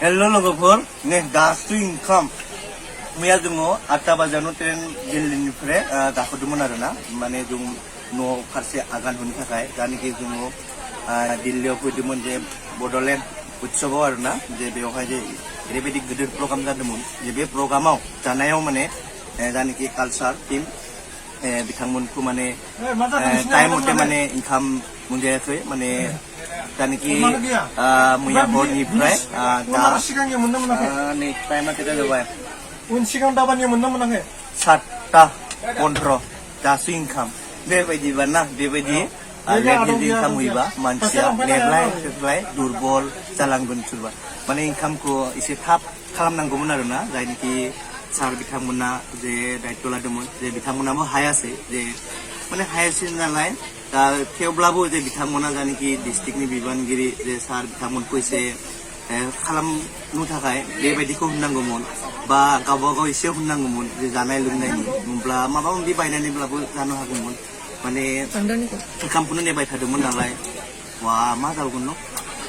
Hello लोगोफोर ने दासो इंखाम मैया जोङो 8टा बाजानो ट्रेन दिल्लीनिफ्राय गाखोदोंमोन आरोना माने जों न' फारसे आगान होनो थाखाय जानिखि जोङो दिल्लीयाव फैदोंमोन जे बड'लेण्ड उत्सवआव आरोना जे बेवहाय जे ओरैबायदि गिदिर प्रग्राम जादोंमोन जे बे प्रग्रामाव जानायाव माने जानिखि कालचार टीम बिथांमोनखौ माने टाइम मथे माने इंखाम मोनजायाखै माने जानिखि मैया हरनिफ्राय दा नै टाइमा केटा जाबाय उन सिगां दाबानि मोनना मोनाखै 7टा 15 दासो इंखाम बेबायदिबा ना बेबायदि लेट इंखाम होयोबा मानसिया लेरलाय दुरबल जालांगोन सोरबा माने इंखामखौ एसे थाब खालामनांगौमोन आरोना जायनिखि सार बिथांमोना जे दायित्व लादोंमोन जे बिथांमोनाबो हायासै जे माने हायासै नालाय दा थेवब्लाबो जे बिथांमोना जानिखि डिस्ट्रिक्टनि बिबानगिरि जे सार बिथांमोनखौ एसे खालामनो थाखाय बेबायदिखौ होननांगौमोन बा गावबा गाव एसे होननांगौमोन जे जानाय लोंनायनि होनब्ला माबा माबि बायनानैब्लाबो जानो हागौमोन माने ओंखामखौनो नेबाय थादोंमोन नालाय वा मा जागौमोन न'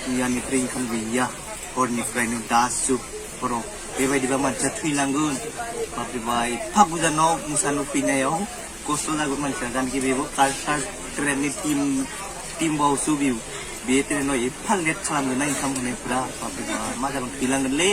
मैयानिफ्राय ओंखाम गैया हरनिफ्रायनो दासो हराव बेबायदिबा मानसिया थैलांगोन बाब्रेबा एफा गोजानाव मोसानो फैनायाव खस्थ' जागोन मानसिया जानिखि बेबो कालचार ट्रेननि टीम बावसो बिउ बे ट्रेनाव एफा लेट खालामदोंना ओंखाम होनायफ्रा बाब्रेबा मा जागोन थैलांगोनलै